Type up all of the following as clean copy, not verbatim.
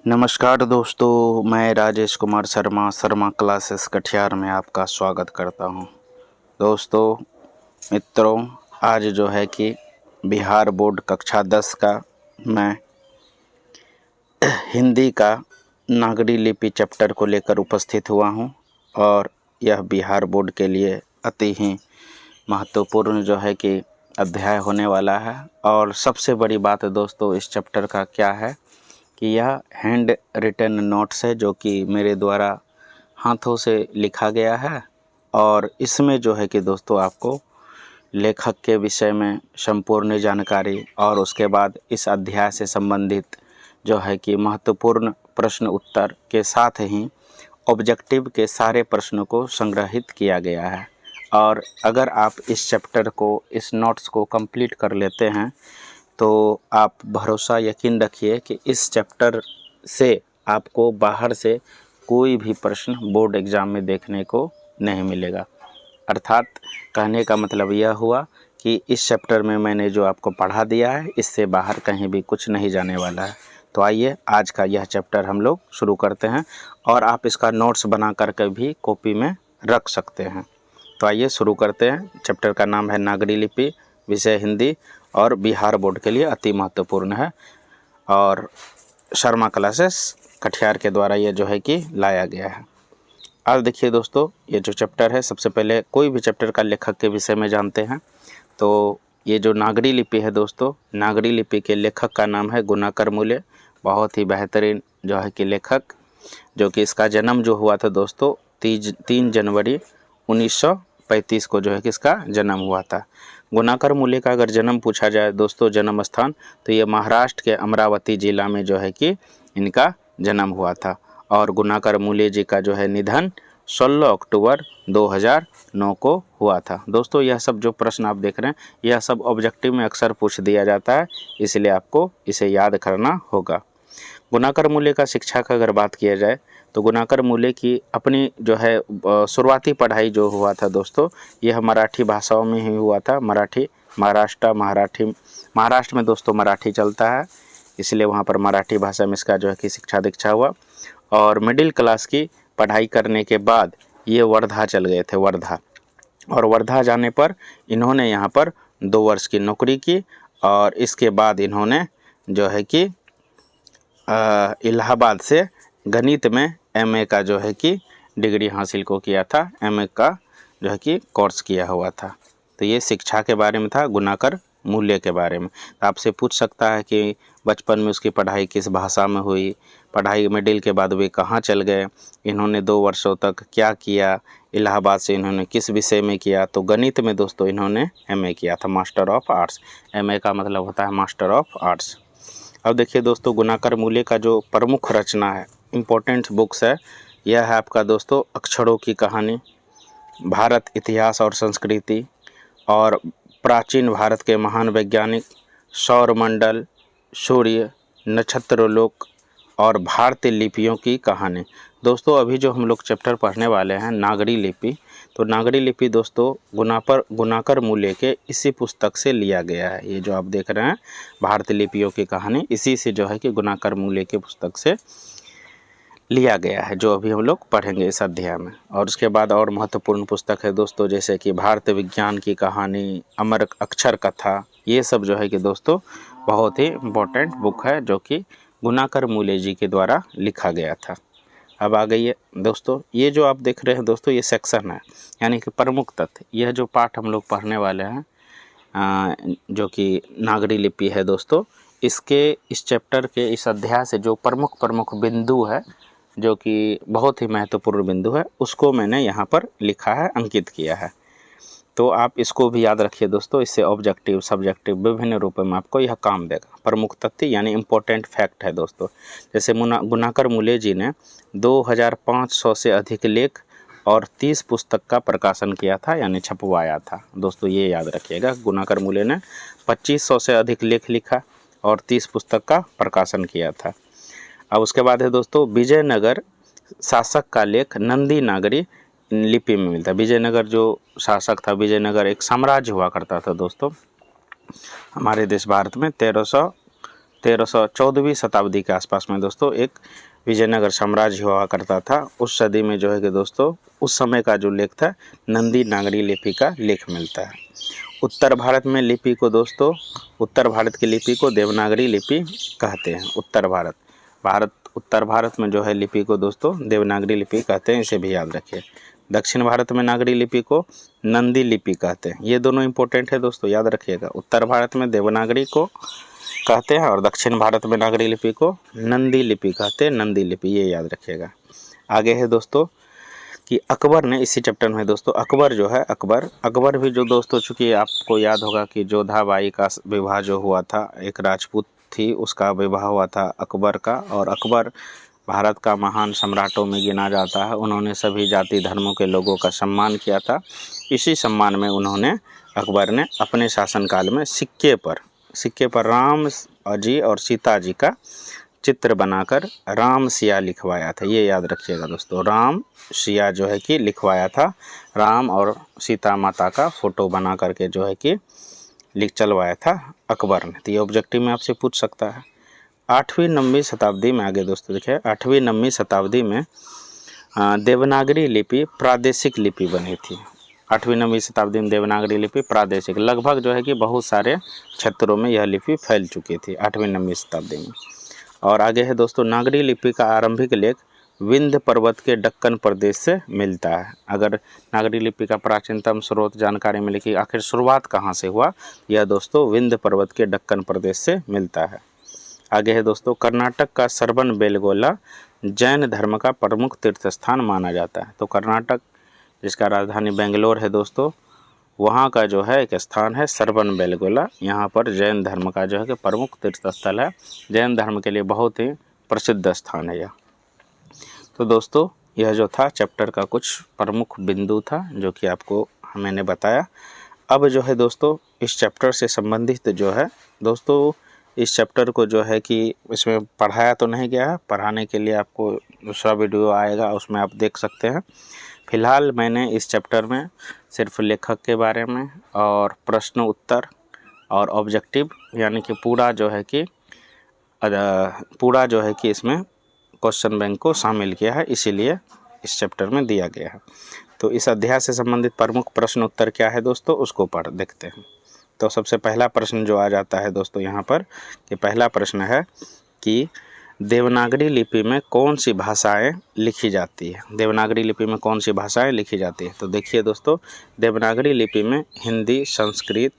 नमस्कार दोस्तों, मैं राजेश कुमार शर्मा क्लासेस कटिहार में आपका स्वागत करता हूं। दोस्तों मित्रों, आज जो है कि बिहार बोर्ड कक्षा 10 का मैं हिंदी का नागरी लिपि चैप्टर को लेकर उपस्थित हुआ हूं और यह बिहार बोर्ड के लिए अति ही महत्वपूर्ण जो है कि अध्याय होने वाला है। और सबसे बड़ी बात है दोस्तों इस चैप्टर का क्या है कि यह हैंड रिटन नोट्स है जो कि मेरे द्वारा हाथों से लिखा गया है। और इसमें जो है कि दोस्तों आपको लेखक के विषय में संपूर्ण जानकारी और उसके बाद इस अध्याय से संबंधित जो है कि महत्वपूर्ण प्रश्न उत्तर के साथ ही ऑब्जेक्टिव के सारे प्रश्नों को संग्रहित किया गया है। और अगर आप इस चैप्टर को, इस नोट्स को कंप्लीट कर लेते हैं तो आप भरोसा यकीन रखिए कि इस चैप्टर से आपको बाहर से कोई भी प्रश्न बोर्ड एग्ज़ाम में देखने को नहीं मिलेगा। अर्थात कहने का मतलब यह हुआ कि इस चैप्टर में मैंने जो आपको पढ़ा दिया है इससे बाहर कहीं भी कुछ नहीं जाने वाला है। तो आइए आज का यह चैप्टर हम लोग शुरू करते हैं और आप इसका नोट्स बना करके भी कॉपी में रख सकते हैं। तो आइए शुरू करते हैं। चैप्टर का नाम है नागरी लिपि, विषय हिंदी और बिहार बोर्ड के लिए अति महत्वपूर्ण है और शर्मा क्लासेस कटिहार के द्वारा ये जो है कि लाया गया है। आज देखिए दोस्तों, ये जो चैप्टर है, सबसे पहले कोई भी चैप्टर का लेखक के विषय में जानते हैं। तो ये जो नागरी लिपि है दोस्तों, नागरी लिपि के लेखक का नाम है गुणाकर मूल्य। बहुत ही बेहतरीन जो है कि लेखक, जो कि इसका जन्म जो हुआ था दोस्तों 3 जनवरी 1935 को जो है कि इसका जन्म हुआ था। गुणाकर मूल्य का अगर जन्म पूछा जाए दोस्तों, जन्म स्थान, तो ये महाराष्ट्र के अमरावती जिला में जो है कि इनका जन्म हुआ था। और गुणाकर मूल्य जी का जो है निधन 16 अक्टूबर 2009 को हुआ था। दोस्तों यह सब जो प्रश्न आप देख रहे हैं यह सब ऑब्जेक्टिव में अक्सर पूछ दिया जाता है, इसलिए आपको इसे याद करना होगा। गुणाकर मूल्य का शिक्षा का अगर बात किया जाए तो गुणाकर मूल्य की अपनी जो है शुरुआती पढ़ाई जो हुआ था दोस्तों, यह मराठी भाषाओं में ही हुआ था। मराठी, महाराष्ट्र में दोस्तों मराठी चलता है, इसलिए वहाँ पर मराठी भाषा में इसका जो है कि शिक्षा दीक्षा हुआ। और मिडिल क्लास की पढ़ाई करने के बाद ये वर्धा चल गए थे, वर्धा। और वर्धा जाने पर इन्होंने यहाँ पर 2 वर्ष की नौकरी की और इसके बाद इन्होंने जो है कि इलाहाबाद से गणित में एमए का जो है कि डिग्री हासिल को किया था, एमए का जो है कि कोर्स किया हुआ था। तो ये शिक्षा के बारे में था, गुणाकर मूल्य के बारे में। तो आपसे पूछ सकता है कि बचपन में उसकी पढ़ाई किस भाषा में हुई, पढ़ाई मिडिल के बाद वे कहाँ चल गए, इन्होंने 2 वर्षों तक क्या किया, इलाहाबाद से इन्होंने किस विषय में किया। तो गणित में दोस्तों इन्होंने एमए किया था, मास्टर ऑफ आर्ट्स। एमए का मतलब होता है मास्टर ऑफ आर्ट्स। अब देखिए दोस्तों, गुणाकर मूल्य का जो प्रमुख रचना है, इम्पोर्टेंट बुक्स है, यह है आपका दोस्तों अक्षरों की कहानी, भारत इतिहास और संस्कृति, और प्राचीन भारत के महान वैज्ञानिक, सौरमंडल, सूर्य, नक्षत्रलोक और भारतीय लिपियों की कहानी। दोस्तों अभी जो हम लोग चैप्टर पढ़ने वाले हैं नागरी लिपि, तो नागरी लिपि दोस्तों गुणाकर मूल्य के इसी पुस्तक से लिया गया है। ये जो आप देख रहे हैं भारतीय लिपियों की कहानी, इसी से जो है कि गुणाकर मूल्य के पुस्तक से लिया गया है, जो अभी हम लोग पढ़ेंगे इस अध्याय में। और उसके बाद और महत्वपूर्ण पुस्तक है दोस्तों, जैसे कि भारतीय विज्ञान की कहानी, अमर अक्षर कथा। ये सब जो है कि दोस्तों बहुत ही इम्पोर्टेंट बुक है जो कि गुणाकर मूल्य जी के द्वारा लिखा गया था। अब आ गई है दोस्तों, ये जो आप देख रहे हैं दोस्तों, ये सेक्शन है, यानी कि प्रमुख तथ्य। यह जो पाठ हम लोग पढ़ने वाले हैं जो कि नागरी लिपि है दोस्तों, इसके इस चैप्टर के इस अध्याय से जो प्रमुख बिंदु है, जो कि बहुत ही महत्वपूर्ण बिंदु है, उसको मैंने यहाँ पर लिखा है, अंकित किया है। तो आप इसको भी याद रखिए दोस्तों, इससे ऑब्जेक्टिव सब्जेक्टिव विभिन्न रूपों में आपको यह काम देगा। प्रमुख तथ्य यानी इम्पोर्टेंट फैक्ट है दोस्तों। जैसे गुणाकर मूल्य जी ने 2500 से अधिक लेख और 30 पुस्तक का प्रकाशन किया था, यानी छपवाया था दोस्तों, ये याद रखिएगा। गुणाकर मूल्य ने 2500 से अधिक लेख लिखा और 30 पुस्तक का प्रकाशन किया था। अब उसके बाद है दोस्तों विजयनगर शासक का लेख नंदी नागरी लिपि में मिलता है। विजयनगर जो शासक था, विजयनगर एक साम्राज्य हुआ करता था दोस्तों हमारे देश भारत में 1314वीं शताब्दी के आसपास में दोस्तों एक विजयनगर साम्राज्य हुआ करता था। उस सदी में जो है कि दोस्तों उस समय का जो लेख था नंदी नागरी लिपि का लेख मिलता है। उत्तर भारत में लिपि को दोस्तों, उत्तर भारत की लिपि को देवनागरी लिपि कहते हैं। उत्तर भारत में जो है लिपि को दोस्तों देवनागरी लिपि कहते हैं, इसे भी याद रखिए। दक्षिण भारत में नागरी लिपि को नंदी लिपि कहते हैं। ये दोनों इंपॉर्टेंट है दोस्तों, याद रखिएगा। उत्तर भारत में देवनागरी को कहते हैं और दक्षिण भारत में नागरी लिपि को नंदी लिपि कहते हैं, नंदी लिपि, ये याद रखिएगा। आगे है दोस्तों कि अकबर ने, इसी चैप्टर में दोस्तों अकबर जो है, अकबर भी जो दोस्तों, चूँकि आपको याद होगा कि जोधाबाई का विवाह जो हुआ था, एक राजपूत थी, उसका विवाह हुआ था अकबर का, और अकबर भारत का महान सम्राटों में गिना जाता है। उन्होंने सभी जाति धर्मों के लोगों का सम्मान किया था। इसी सम्मान में अकबर ने अपने शासनकाल में सिक्के पर राम जी और सीता जी का चित्र बनाकर राम सिया लिखवाया था। ये याद रखिएगा दोस्तों, राम सिया जो है कि लिखवाया था, राम और सीता माता का फोटो बना करके जो है कि लिख चलवाया था अकबर ने। तो ये ऑब्जेक्टिव में आपसे पूछ सकता है। 8वीं-9वीं शताब्दी में, आगे दोस्तों देखिए, 8वीं-9वीं शताब्दी में देवनागरी लिपि प्रादेशिक लिपि बनी थी। 8वीं-9वीं शताब्दी में देवनागरी लिपि प्रादेशिक, लगभग जो है कि बहुत सारे क्षेत्रों में यह लिपि फैल चुकी थी 8वीं-9वीं शताब्दी में। और आगे है दोस्तों, नागरी लिपि का आरंभिक लेख विंध्य पर्वत के दक्कन प्रदेश से मिलता है। अगर नागरी लिपि का प्राचीनतम स्रोत जानकारी मिले कि आखिर शुरुआत कहाँ से हुआ, यह दोस्तों विंध्य पर्वत के दक्कन प्रदेश से मिलता है। आगे है दोस्तों, कर्नाटक का श्रवणबेलगोला जैन धर्म का प्रमुख तीर्थ स्थान माना जाता है। तो कर्नाटक, जिसका राजधानी बेंगलोर है दोस्तों, वहाँ का जो है एक स्थान है श्रवणबेलगोला। यहाँ पर जैन धर्म का जो है कि प्रमुख तीर्थ स्थल है, जैन धर्म के लिए बहुत ही प्रसिद्ध स्थान है यह। तो दोस्तों यह जो था चैप्टर का कुछ प्रमुख बिंदु था जो कि आपको मैंने बताया। अब जो है दोस्तों इस चैप्टर से संबंधित जो है दोस्तों, इस चैप्टर को जो है कि इसमें पढ़ाया तो नहीं गया है, पढ़ाने के लिए आपको दूसरा वीडियो आएगा, उसमें आप देख सकते हैं। फिलहाल मैंने इस चैप्टर में सिर्फ लेखक के बारे में और प्रश्न उत्तर और ऑब्जेक्टिव, यानी कि पूरा जो है कि इसमें क्वेश्चन बैंक को शामिल किया है, इसीलिए इस चैप्टर में दिया गया है। तो इस अध्याय से संबंधित प्रमुख प्रश्न उत्तर क्या है दोस्तों, उसको पढ़ देखते हैं। तो सबसे पहला प्रश्न जो आ जाता है दोस्तों यहाँ पर, कि पहला प्रश्न है कि देवनागरी लिपि में कौन सी भाषाएं लिखी जाती है। देवनागरी लिपि में कौन सी भाषाएं लिखी जाती है? तो देखिए दोस्तों, देवनागरी लिपि में हिंदी, संस्कृत,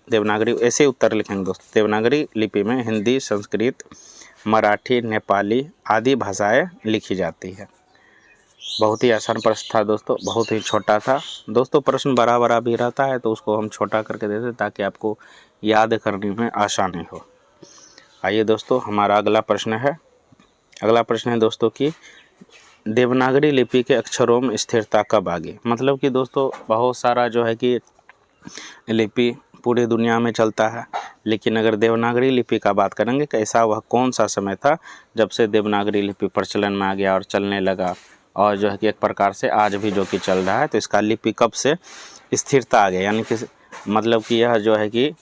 देवनागरी, ऐसे उत्तर लिखेंगे दोस्तों। देवनागरी लिपि में हिंदी, संस्कृत, मराठी, नेपाली आदि भाषाएं लिखी जाती है। बहुत ही आसान प्रश्न था दोस्तों, बहुत ही छोटा था दोस्तों। प्रश्न बड़ा बड़ा भी रहता है तो उसको हम छोटा करके देते हैं ताकि आपको याद करने में आसानी हो। आइए दोस्तों, हमारा अगला प्रश्न है दोस्तों कि देवनागरी लिपि के अक्षरों में स्थिरता कब आ गई। मतलब कि दोस्तों बहुत सारा जो है कि लिपि पूरी दुनिया में चलता है, लेकिन अगर देवनागरी लिपि का बात करेंगे कि ऐसा वह कौन सा समय था जब से देवनागरी लिपि प्रचलन में आ गया और चलने लगा, और जो है कि एक प्रकार से आज भी जो कि चल रहा है, तो इसका लिपि कब से स्थिरता आ गया, यानी कि मतलब कि यह जो है कि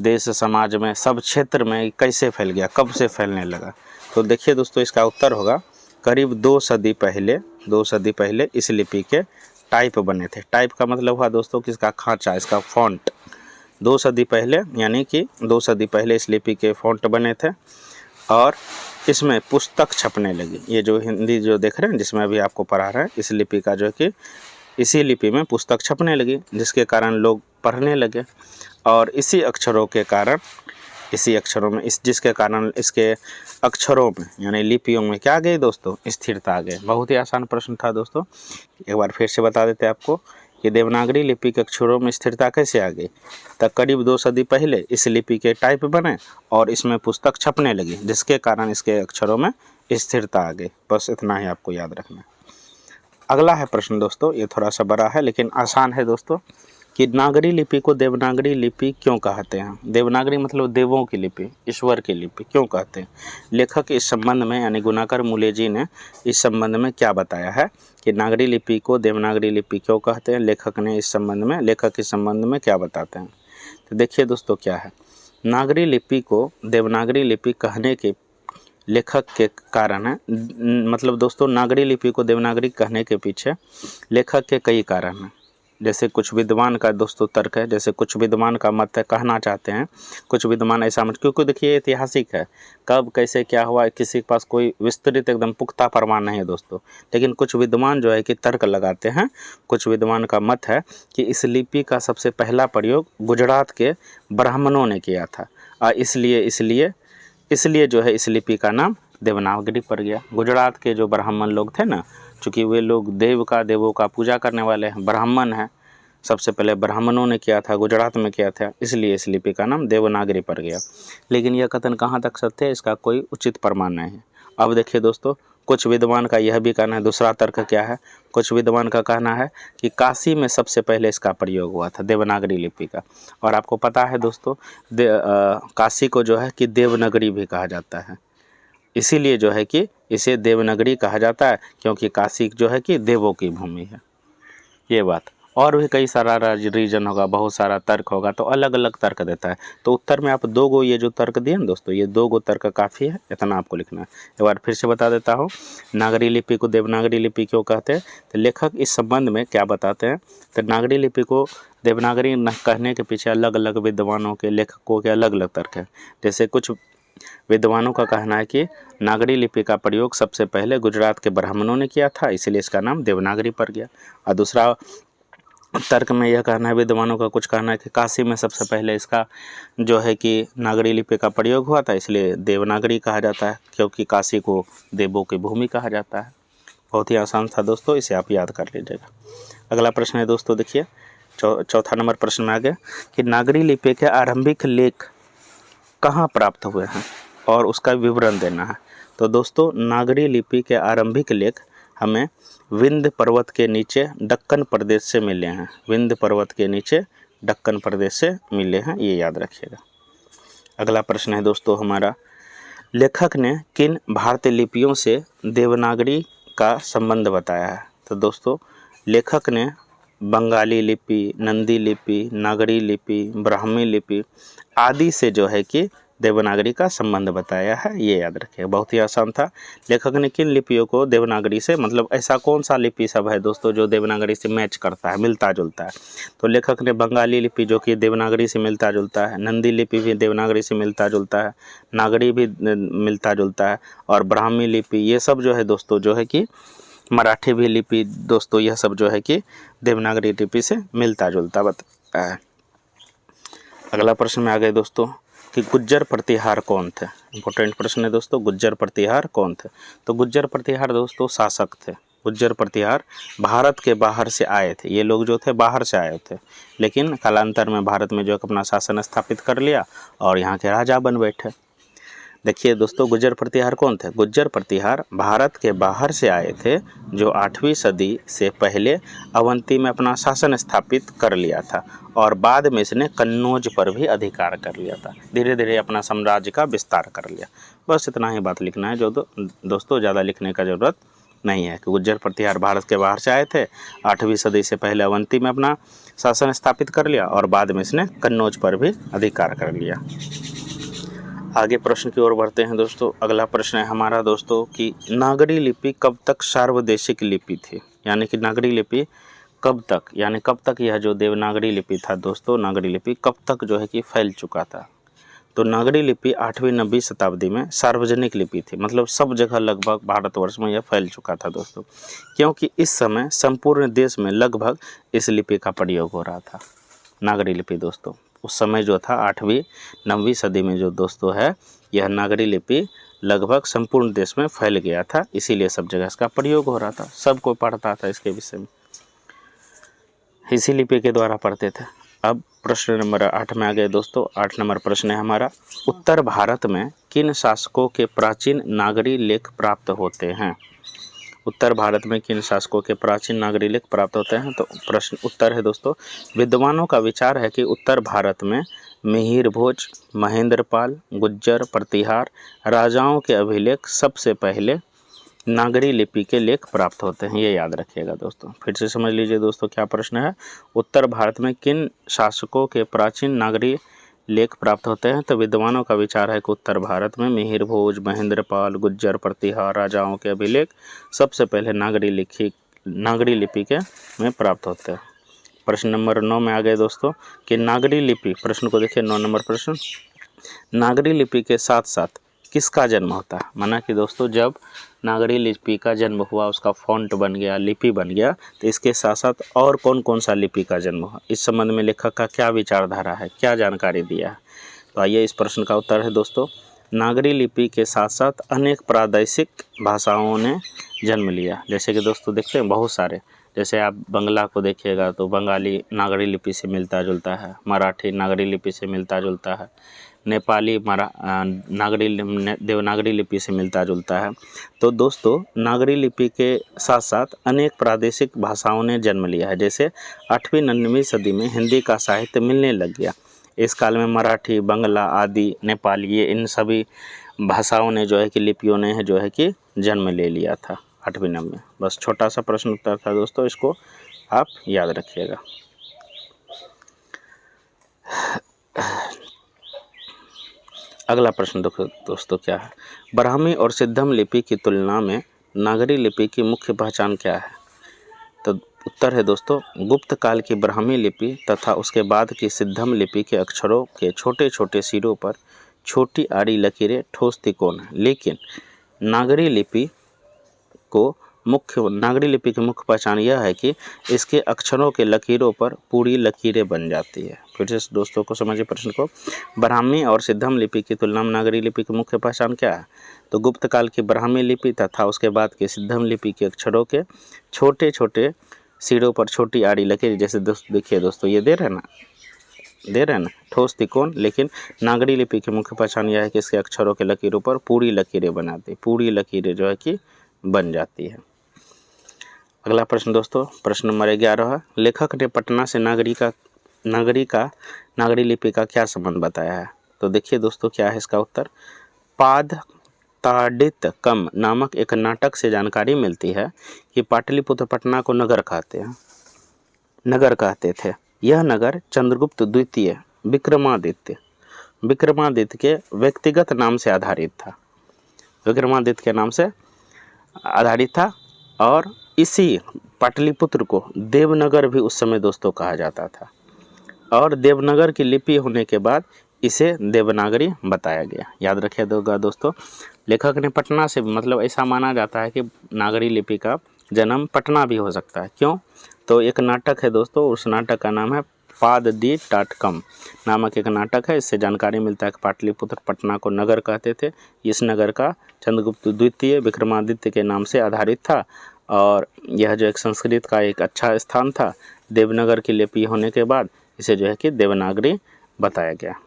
देश समाज में सब क्षेत्र में कैसे फैल गया, कब से फैलने लगा। तो देखिए दोस्तों, इसका उत्तर होगा करीब 2 सदी पहले इस लिपि के टाइप बने थे। टाइप का मतलब हुआ दोस्तों कि इसका खांचा, इसका फॉन्ट 2 सदी पहले, यानी कि 2 सदी पहले इस लिपि के फॉन्ट बने थे और इसमें पुस्तक छपने लगी। ये जो हिंदी जो देख रहे हैं जिसमें अभी आपको पढ़ा रहे हैं, इस लिपि का जो है कि इसी लिपि में पुस्तक छपने लगी, जिसके कारण लोग पढ़ने लगे और इसी अक्षरों में जिसके कारण इसके अक्षरों में यानी लिपियों में क्या आ गई दोस्तों, स्थिरता आ गई। बहुत ही आसान प्रश्न था दोस्तों, एक बार फिर से बता देते हैं आपको कि देवनागरी लिपि के अक्षरों में स्थिरता कैसे आ गई। तब करीब 2 सदी पहले इस लिपि के टाइप बने और इसमें पुस्तक छपने लगी, जिसके कारण इसके अक्षरों में स्थिरता आ गई। बस इतना ही आपको याद रखना है। अगला है प्रश्न दोस्तों, ये थोड़ा सा बड़ा है लेकिन आसान है दोस्तों, कि नागरी लिपि को देवनागरी लिपि क्यों कहते हैं। देवनागरी मतलब देवों की लिपि, ईश्वर की लिपि क्यों कहते हैं। लेखक इस संबंध में यानी गुणाकर मूले जी ने इस संबंध में क्या बताया है कि नागरी लिपि को देवनागरी लिपि क्यों कहते हैं। लेखक इस संबंध में क्या बताते हैं। तो देखिए दोस्तों क्या है नागरी लिपि को देवनागरी लिपि कहने के लेखक के कारण है, मतलब दोस्तों नागरी लिपि को देवनागरी कहने के पीछे लेखक के कई कारण हैं। जैसे कुछ विद्वान का दोस्तों तर्क है, जैसे कुछ विद्वान का मत है, कहना चाहते हैं कुछ विद्वान ऐसा मत, क्योंकि देखिए ऐतिहासिक है, कब कैसे क्या हुआ किसी के पास कोई विस्तृत एकदम पुख्ता प्रमाण नहीं है दोस्तों। लेकिन कुछ विद्वान जो है कि तर्क लगाते हैं, कुछ विद्वान का मत है कि इस लिपि का सबसे पहला प्रयोग गुजरात के ब्राह्मणों ने किया था, और इसलिए जो है इस लिपि का नाम देवनागरी पड़ गया। गुजरात के जो ब्राह्मण लोग थे ना, चूँकि वे लोग देवों का पूजा करने वाले हैं, ब्राह्मण हैं, सबसे पहले ब्राह्मणों ने किया था, गुजरात में किया था, इसलिए इस लिपि का नाम देवनागरी पड़ गया। लेकिन यह कथन कहाँ तक सत्य है, इसका कोई उचित प्रमाण नहीं है। अब देखिए दोस्तों, कुछ विद्वान का यह भी कहना है, दूसरा तर्क क्या है, कुछ विद्वान का कहना है कि काशी में सबसे पहले इसका प्रयोग हुआ था देवनागरी लिपि का। और आपको पता है दोस्तों, काशी को जो है कि देवनगरी भी कहा जाता है, इसीलिए जो है कि इसे देवनगरी कहा जाता है, क्योंकि काशी जो है कि देवों की भूमि है। ये बात, और भी कई सारा रीजन होगा, बहुत सारा तर्क होगा, तो अलग अलग तर्क देता है। तो उत्तर में आप 2 गो ये जो तर्क दिए ना दोस्तों, ये 2 गो तर्क काफ़ी है, इतना आपको लिखना है। एक बार फिर से बता देता हूँ, नागरी लिपि को देवनागरी लिपि क्यों कहते हैं, तो लेखक इस संबंध में क्या बताते हैं। तो नागरी लिपि को देवनागरी कहने के पीछे अलग अलग विद्वानों के, लेखकों के अलग अलग तर्क हैं। जैसे कुछ विद्वानों का कहना है कि नागरी लिपि का प्रयोग सबसे पहले गुजरात के ब्राह्मणों ने किया था, इसलिए इसका नाम देवनागरी पड़ गया। और दूसरा तर्क में यह कहना है, विद्वानों का कुछ कहना है कि काशी में सबसे पहले इसका जो है कि नागरी लिपि का प्रयोग हुआ था, इसलिए देवनागरी कहा जाता है, क्योंकि काशी को देवों की भूमि कहा जाता है। बहुत ही आसान था दोस्तों, इसे आप याद कर लीजिएगा। अगला प्रश्न है दोस्तों, देखिए चौथा नंबर प्रश्न में आ गया कि नागरी लिपि के आरंभिक लेख कहाँ प्राप्त हुए हैं और उसका विवरण देना है। तो दोस्तों नागरी लिपि के आरंभिक लेख हमें विंध्य पर्वत के नीचे दक्कन प्रदेश से मिले हैं, विंध्य पर्वत के नीचे दक्कन प्रदेश से मिले हैं, ये याद रखिएगा। अगला प्रश्न है दोस्तों हमारा, लेखक ने किन भारतीय लिपियों से देवनागरी का संबंध बताया है। तो दोस्तों लेखक ने बंगाली लिपि, नंदी लिपि, नागरी लिपि, ब्राह्मी लिपि आदि से जो है कि देवनागरी का संबंध बताया है, ये याद रखिए। बहुत ही आसान था। लेखक ने किन लिपियों को देवनागरी से, मतलब ऐसा कौन सा लिपि सब है दोस्तों जो देवनागरी से मैच करता है, मिलता जुलता है। तो लेखक ने बंगाली लिपि जो कि देवनागरी से मिलता जुलता है, नंदी लिपि भी देवनागरी से मिलता जुलता है, नागरी भी मिलता जुलता है, और ब्राह्मी लिपि ये सब जो है दोस्तों, जो है कि मराठी भी लिपि दोस्तों, यह सब जो है कि देवनागरी लिपि से मिलता जुलता बताता है। अगला प्रश्न में आ गए दोस्तों कि गुज्जर प्रतिहार कौन थे। इंपॉर्टेंट प्रश्न है दोस्तों, गुज्जर प्रतिहार कौन थे। तो गुज्जर प्रतिहार दोस्तों शासक थे। गुज्जर प्रतिहार भारत के बाहर से आए थे, ये लोग जो थे बाहर से आए थे, लेकिन कालांतर में भारत में जो अपना शासन स्थापित कर लिया और यहाँ के राजा बन बैठे। देखिए दोस्तों गुज्जर प्रतिहार कौन थे। गुज्जर प्रतिहार भारत के बाहर से आए थे, जो 8वीं सदी से पहले अवंती में अपना शासन स्थापित कर लिया था और बाद में इसने कन्नौज पर भी अधिकार कर लिया था, धीरे धीरे अपना साम्राज्य का विस्तार कर लिया। बस इतना ही बात लिखना है, जो दोस्तों ज़्यादा लिखने का ज़रूरत नहीं है कि गुज्जर प्रतिहार भारत के बाहर से आए थे, 8वीं सदी से पहले अवंती में अपना शासन स्थापित कर लिया और बाद में इसने कन्नौज पर भी अधिकार कर लिया। आगे प्रश्न की ओर बढ़ते हैं दोस्तों। अगला प्रश्न है हमारा दोस्तों कि नागरी लिपि कब तक सार्वदेशिक लिपि थी, यानी कि नागरी लिपि कब तक, यानी कब तक यह जो देवनागरी लिपि था दोस्तों, नागरी लिपि कब तक जो है कि फैल चुका था। तो नागरी लिपि 8वीं-9वीं शताब्दी में सार्वजनिक लिपि थी, मतलब सब जगह लगभग भारतवर्ष में यह फैल चुका था दोस्तों, क्योंकि इस समय संपूर्ण देश में लगभग इस लिपि का प्रयोग हो रहा था। नागरी लिपि दोस्तों उस समय जो था 8वीं-9वीं सदी में जो दोस्तों है, यह नागरी लिपि लगभग संपूर्ण देश में फैल गया था, इसीलिए सब जगह इसका प्रयोग हो रहा था, सबको पढ़ता था इसके विषय में, इसी लिपि के द्वारा पढ़ते थे। अब प्रश्न नंबर 8 में आ गए दोस्तों। 8 नंबर प्रश्न है हमारा, उत्तर भारत में किन शासकों के प्राचीन नागरी लेख प्राप्त होते हैं। उत्तर भारत में किन शासकों के प्राचीन नागरी लेख प्राप्त होते हैं। तो प्रश्न उत्तर है दोस्तों, विद्वानों का विचार है कि उत्तर भारत में मिहिर भोज, महेंद्रपाल, गुज्जर प्रतिहार राजाओं के अभिलेख सबसे पहले नागरी लिपि के लेख प्राप्त होते हैं, ये याद रखिएगा दोस्तों। फिर से समझ लीजिए दोस्तों क्या प्रश्न है। उत्तर भारत में किन शासकों के प्राचीन नागरी लेख प्राप्त होते हैं? तो विद्वानों का विचार है कि उत्तर भारत में मिहिर भोज, महेंद्रपाल, गुज्जर प्रतिहार राजाओं के अभिलेख सबसे पहले नागरी लिपि के में प्राप्त होते हैं। प्रश्न नंबर 9 में आ गए दोस्तों कि नागरी लिपि, प्रश्न को देखिए 9 नंबर प्रश्न, नागरी लिपि के साथ साथ किसका जन्म होता है? माना कि दोस्तों जब नागरी लिपि का जन्म हुआ, उसका फॉन्ट बन गया, लिपि बन गया, तो इसके साथ साथ और कौन कौन सा लिपि का जन्म हुआ, इस संबंध में लेखक का क्या विचारधारा है, क्या जानकारी दिया है? तो आइए इस प्रश्न का उत्तर है दोस्तों, नागरी लिपि के साथ साथ अनेक प्रादेशिक भाषाओं ने जन्म लिया। जैसे कि दोस्तों देखते हैं बहुत सारे, जैसे आप बंगला को देखिएगा तो बंगाली नागरी लिपि से मिलता जुलता है, मराठी नागरी लिपि से मिलता जुलता है, नेपाली देवनागरी लिपि से मिलता जुलता है। तो दोस्तों नागरी लिपि के साथ साथ अनेक प्रादेशिक भाषाओं ने जन्म लिया है। जैसे 8वीं 9वीं सदी में हिंदी का साहित्य मिलने लग गया। इस काल में मराठी, बंगला आदि, नेपाली, ये इन सभी भाषाओं ने जो है कि लिपियों ने जो है कि जन्म ले लिया था 8वीं 9वीं में। बस छोटा सा प्रश्न उत्तर था दोस्तों, इसको आप याद रखिएगा। अगला प्रश्न देखो दोस्तों क्या है, ब्राह्मी और सिद्धम लिपि की तुलना में नागरी लिपि की मुख्य पहचान क्या है? तो उत्तर है दोस्तों, गुप्त काल की ब्राह्मी लिपि तथा उसके बाद की सिद्धम लिपि के अक्षरों के छोटे छोटे सिरों पर छोटी आड़ी लकीरें ठोस तिकोन है, लेकिन नागरी लिपि की मुख्य पहचान यह है कि इसके अक्षरों के लकीरों पर पूरी लकीरें बन जाती है। फिर से दोस्तों को समझिए प्रश्न को, ब्राह्मी और सिद्धम लिपि की तुलना में नागरी लिपि की मुख्य पहचान क्या है? तो गुप्त काल की ब्राह्मी लिपि तथा उसके बाद की सिद्धम लिपि के अक्षरों के छोटे छोटे सिरों पर छोटी आड़ी लकीर, जैसे दोस्तों देखिए दोस्तों ये दे रहे हैं ना ठोस तिकोन, लेकिन नागरी लिपि की मुख्य पहचान यह है कि इसके अक्षरों के लकीरों पर पूरी लकीरें बनाती, पूरी लकीरें जो है कि बन जाती है। अगला प्रश्न दोस्तों, प्रश्न नंबर 11 है, लेखक ने पटना से नागरी लिपि का क्या संबंध बताया है? तो देखिए दोस्तों क्या है इसका उत्तर, पाद ताड़ित कम नामक एक नाटक से जानकारी मिलती है कि पाटलिपुत्र पटना को नगर कहते थे। यह नगर चंद्रगुप्त द्वितीय विक्रमादित्य के व्यक्तिगत नाम से आधारित था, विक्रमादित्य के नाम से आधारित था, और इसी पाटलिपुत्र को देवनगर भी उस समय दोस्तों कहा जाता था, और देवनगर की लिपि होने के बाद इसे देवनागरी बताया गया। याद रखिएगा दोस्तों, लेखक ने पटना से, मतलब ऐसा माना जाता है कि नागरी लिपि का जन्म पटना भी हो सकता है। क्यों? तो एक नाटक है दोस्तों, उस नाटक का नाम है पाददी टाटकम नामक एक नाटक है। इससे जानकारी मिलता है कि पाटलिपुत्र पटना को नगर कहते थे। इस नगर का चंद्रगुप्त द्वितीय विक्रमादित्य के नाम से आधारित था, और यह जो एक संस्कृत का एक अच्छा स्थान था। देवनगर की लिपि होने के बाद इसे जो है कि देवनागरी बताया गया।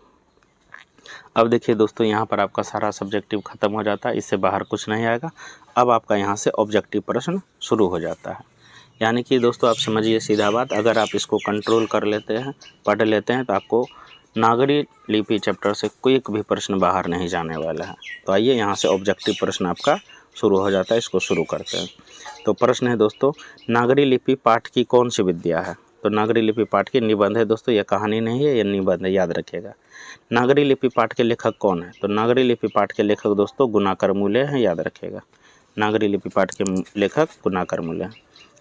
अब देखिए दोस्तों, यहाँ पर आपका सारा सब्जेक्टिव खत्म हो जाता है, इससे बाहर कुछ नहीं आएगा। अब आपका यहाँ से ऑब्जेक्टिव प्रश्न शुरू हो जाता है। यानी कि दोस्तों आप समझिए सीधा बात, अगर आप इसको कंट्रोल कर लेते हैं, पढ़ लेते हैं, तो आपको नागरी लिपि चैप्टर से कोई भी प्रश्न बाहर नहीं जाने वाला है। तो आइए यहाँ से ऑब्जेक्टिव प्रश्न आपका शुरू हो जाता है, इसको शुरू करते हैं। तो प्रश्न है दोस्तों, नागरी लिपि पाठ की कौन सी विद्या है? तो नागरी लिपि पाठ की निबंध है दोस्तों, यह कहानी नहीं है, यह निबंध है, याद रखिएगा। नागरी लिपि पाठ के लेखक कौन है? तो नागरी लिपि पाठ के लेखक दोस्तों गुणाकर मूल्य हैं, याद रखिएगा। नागरी लिपि पाठ के लेखक गुणाकर मूल्य हैं।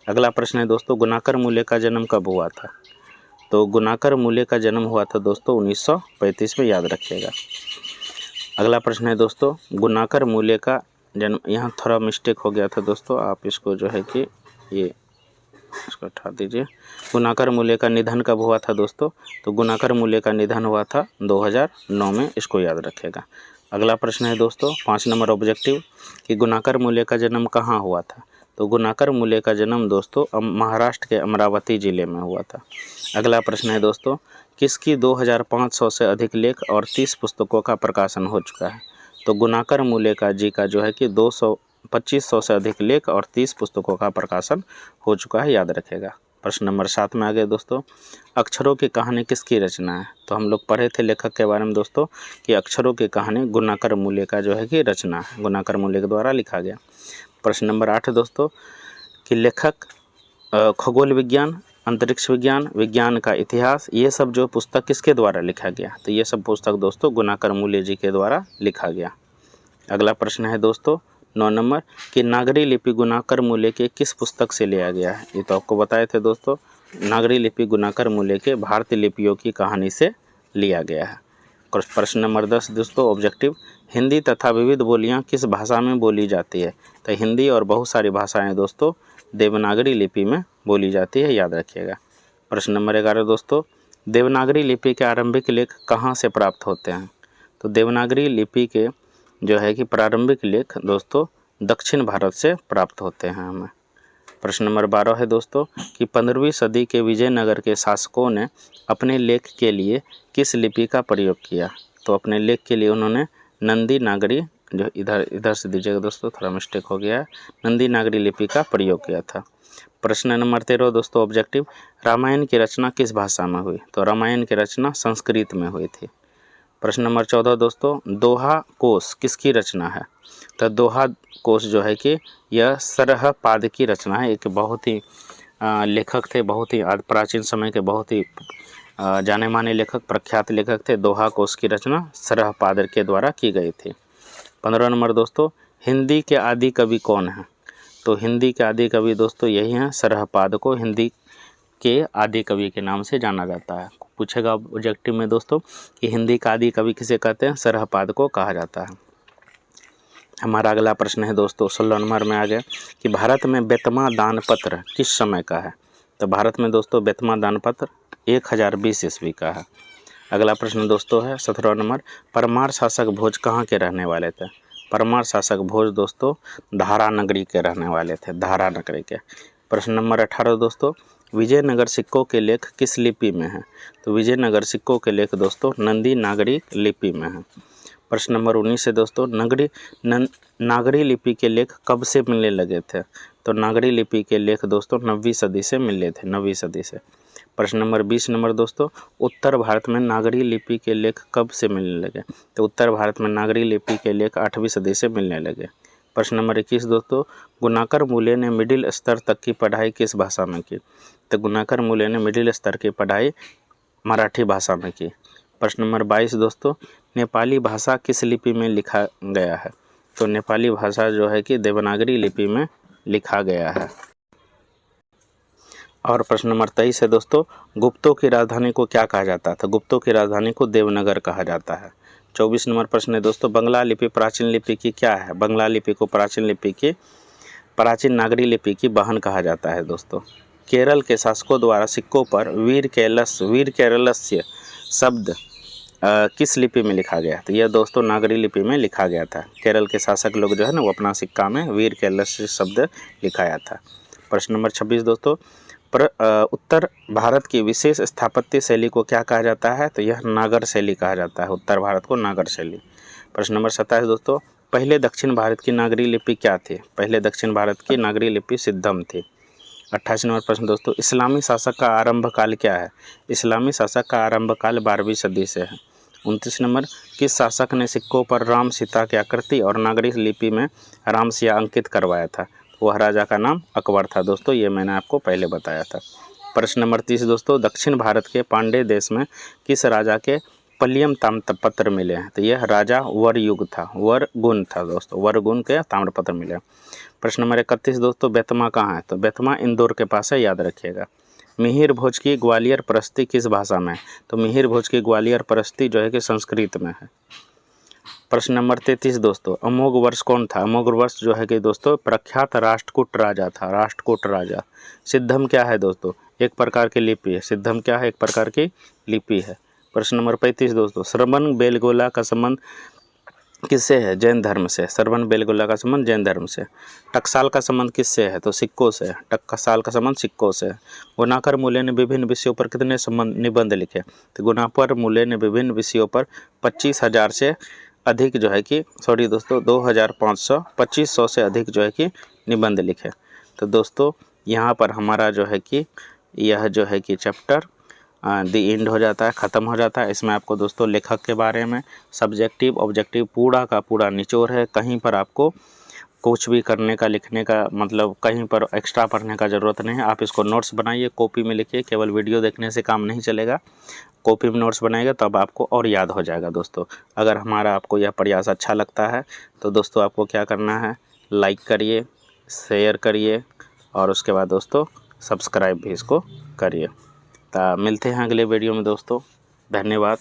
अगला प्रश्न है दोस्तों, गुणाकर मूल्य का जन्म कब हुआ था? तो गुणाकर मूल्य का जन्म हुआ था दोस्तों 1935 में, याद रखिएगा। अगला प्रश्न है दोस्तों, गुणाकर मूल्य का जन्म, यहाँ थोड़ा मिस्टेक हो गया था दोस्तों, आप इसको जो है कि इसको हटा दीजिए। गुणाकर मूल्य का निधन कब हुआ था दोस्तों? तो गुणाकर मूल्य का निधन हुआ था 2009 में, इसको याद रखिएगा। अगला प्रश्न है दोस्तों 5 नंबर ऑब्जेक्टिव, कि गुणाकर मूल्य का जन्म कहाँ हुआ था? तो गुणाकर मूल्य का जन्म दोस्तों महाराष्ट्र के अमरावती जिले में हुआ था। अगला प्रश्न है दोस्तों, किसकी 2500 से अधिक लेख और 30 पुस्तकों का प्रकाशन हो चुका है? तो गुणाकर मूल्य का जी का जो है कि 2500 से अधिक लेख और 30 पुस्तकों का प्रकाशन हो चुका है, याद रखेगा। प्रश्न नंबर 7 में आ गए दोस्तों, अक्षरों की कहानी किसकी रचना है? तो हम लोग पढ़े थे लेखक के बारे में दोस्तों कि अक्षरों की कहानी गुणाकर मूल्य का जो है कि रचना है, गुणाकर मूल्य के द्वारा लिखा गया। प्रश्न नंबर 8 दोस्तों, कि लेखक खगोल विज्ञान, अंतरिक्ष विज्ञान, विज्ञान का इतिहास, ये सब जो पुस्तक किसके द्वारा लिखा गया? तो ये सब पुस्तक दोस्तों गुणाकर मूल्य जी के द्वारा लिखा गया। अगला प्रश्न है दोस्तों 9 नंबर कि नागरी लिपि गुणाकर मूल्य के किस पुस्तक से लिया गया है? ये तो आपको बताए थे दोस्तों, नागरी लिपि गुणाकर मूल्य के भारतीय लिपियों की कहानी से लिया गया है। प्रश्न नंबर 10 दोस्तों ऑब्जेक्टिव, हिंदी तथा विविध बोलियां किस भाषा में बोली जाती है? तो हिंदी और बहुत सारी भाषाएं दोस्तों देवनागरी लिपि में बोली जाती है, याद रखिएगा। प्रश्न नंबर 11 दोस्तों, देवनागरी लिपि के आरंभिक लेख कहाँ से प्राप्त होते हैं? तो देवनागरी लिपि के जो है कि प्रारंभिक लेख दोस्तों दक्षिण भारत से प्राप्त होते हैं हमें। प्रश्न नंबर 12 है दोस्तों कि 15वीं सदी के विजयनगर के शासकों ने अपने लेख के लिए किस लिपि का प्रयोग किया? तो अपने लेख के लिए उन्होंने नंदी नागरी, जो इधर से दीजिएगा दोस्तों, थोड़ा मिस्टेक हो गया है, नंदी नागरी लिपि का प्रयोग किया था। प्रश्न नंबर 13 दोस्तों ऑब्जेक्टिव, रामायण की रचना किस भाषा में हुई? तो रामायण की रचना संस्कृत में हुई थी। प्रश्न नंबर 14 दोस्तों, दोहा कोश किसकी रचना है? तो दोहा कोश जो है कि यह सरहपाद की रचना है। एक बहुत ही लेखक थे, बहुत ही प्राचीन समय के बहुत ही जाने माने लेखक, प्रख्यात लेखक थे। दोहा कोश की रचना सरहपाद के द्वारा की गई थी। 15 नंबर दोस्तों, हिंदी के आदि कवि कौन है? तो हिंदी के आदि कवि दोस्तों यही हैं, सरहपाद को हिंदी के आदि कवि के नाम से जाना जाता है। पूछेगा ऑब्जेक्टिव में दोस्तों कि हिंदी का आदि कवि किसे कहते हैं? सरहपाद को कहा जाता है। हमारा अगला प्रश्न है दोस्तों 16 नंबर में आ गया कि भारत में बेतमा दान पत्र किस समय का है? तो भारत में दोस्तों बेतमा दान पत्र 1020 ईस्वी का है। अगला प्रश्न दोस्तों है 17 नंबर, परमार शासक भोज कहाँ के रहने वाले थे? परमार शासक भोज दोस्तों धारा नगरी के रहने वाले थे, धारा नगरी के। प्रश्न नंबर 18 दोस्तों, विजयनगर सिक्कों के लेख किस लिपि में है? तो विजयनगर सिक्कों के लेख दोस्तों नंदी नागरी लिपि में है। प्रश्न नंबर 19 है दोस्तों, नागरी लिपि के लेख कब से मिलने लगे थे? तो नागरी लिपि के लेख दोस्तों 9वीं सदी से मिले थे, 9वीं सदी से। प्रश्न नंबर 20 नंबर दोस्तों, उत्तर भारत में नागरी लिपि के लेख कब से मिलने लगे? तो उत्तर भारत में नागरी लिपि के लेख 8वीं सदी से मिलने लगे। प्रश्न नंबर 21 दोस्तों, गुणाकर मूल्य ने मिडिल स्तर तक की पढ़ाई किस भाषा में की? तो गुणाकर मूल्य ने मिडिल स्तर की पढ़ाई मराठी भाषा में की। प्रश्न नंबर 22 दोस्तों, नेपाली भाषा किस लिपि में लिखा गया है? तो नेपाली भाषा जो है कि देवनागरी लिपि में लिखा गया है। और प्रश्न नंबर 23 है दोस्तों, गुप्तों की राजधानी को क्या कहा जाता था? गुप्तों की राजधानी को देवनगर कहा जाता है। 24 नंबर प्रश्न है दोस्तों, बंगला लिपि प्राचीन लिपि की क्या है? बंगला लिपि को प्राचीन नागरी लिपि की बहन कहा जाता है दोस्तों। केरल के शासकों द्वारा सिक्कों पर वीर केरलस्य शब्द किस लिपि में लिखा गया? तो यह दोस्तों नागरी लिपि में लिखा गया था। केरल के शासक लोग जो है ना वो अपना सिक्का में वीर केरलस्य शब्द लिखाया था। प्रश्न नंबर 26 दोस्तों, उत्तर भारत की विशेष स्थापत्य शैली को क्या कहा जाता है? तो यह नागर शैली कहा जाता है, उत्तर भारत को नागर शैली। प्रश्न नंबर 27 दोस्तों, पहले दक्षिण भारत की नागरी लिपि क्या थी? पहले दक्षिण भारत की नागरी लिपि सिद्धम थी। 28 नंबर प्रश्न दोस्तों, इस्लामी शासक का आरंभ काल क्या है? इस्लामी शासक का आरंभ काल 12वीं सदी से है। 29 नंबर, किस शासक ने सिक्कों पर राम सीता की आकृति और नागरी लिपि में राम सिया अंकित करवाया था? वह राजा का नाम अकबर था दोस्तों, ये मैंने आपको पहले बताया था। प्रश्न नंबर 30 दोस्तों, दक्षिण भारत के पांड्य देश में किस राजा के पल्लियम ताम्रपत्र मिले हैं? तो यह राजा वरयुग था, वरगुण था दोस्तों, वरगुण के ताम्रपत्र मिले। प्रश्न नंबर 31 दोस्तों, बेतमा कहाँ है? तो बेतमा इंदौर के पास है, याद रखिएगा। मिहिर भोज की ग्वालियर परस्ती किस भाषा में है? तो मिहिर भोज की ग्वालियर परस्ती जो है कि संस्कृत में है। प्रश्न नंबर 33 दोस्तों, अमोघ वर्ष कौन था? अमोघ वर्ष जो है कि दोस्तों प्रख्यात राष्ट्रकूट राजा था, राष्ट्रकूट राजा। सिद्धम क्या है दोस्तों? एक प्रकार की लिपि है। सिद्धम क्या है? एक प्रकार की लिपि है। प्रश्न नंबर 35 दोस्तों, श्रवण बेलगोला का संबंध किससे है? जैन धर्म से। श्रवण बेलगोला का संबंध जैन धर्म से। टकसाल का संबंध किससे है? तो सिक्कों से। टकसाल का संबंध सिक्कों से। गुणाकर मूल्य ने विभिन्न विषयों पर कितने निबंध लिखे? तो गुणाकर मूल्य ने विभिन्न विषयों पर 25,000 से अधिक जो है कि 2500 से अधिक जो है कि निबंध लिखे। तो दोस्तों यहाँ पर हमारा जो है कि यह जो है कि चैप्टर दी एंड हो जाता है, ख़त्म हो जाता है। इसमें आपको दोस्तों लेखक के बारे में सब्जेक्टिव ऑब्जेक्टिव पूरा का पूरा निचोड़ है। कहीं पर आपको कुछ भी करने का, लिखने का, मतलब कहीं पर एक्स्ट्रा पढ़ने का ज़रूरत नहीं है। आप इसको नोट्स बनाइए, कॉपी में लिखिए। केवल वीडियो देखने से काम नहीं चलेगा, कॉपी में नोट्स बनाएगा तब आपको और याद हो जाएगा। दोस्तों अगर हमारा आपको यह प्रयास अच्छा लगता है तो दोस्तों आपको क्या करना है, लाइक करिए, शेयर करिए और उसके बाद दोस्तों सब्सक्राइब भी इसको करिए। तो मिलते हैं अगले वीडियो में दोस्तों। धन्यवाद।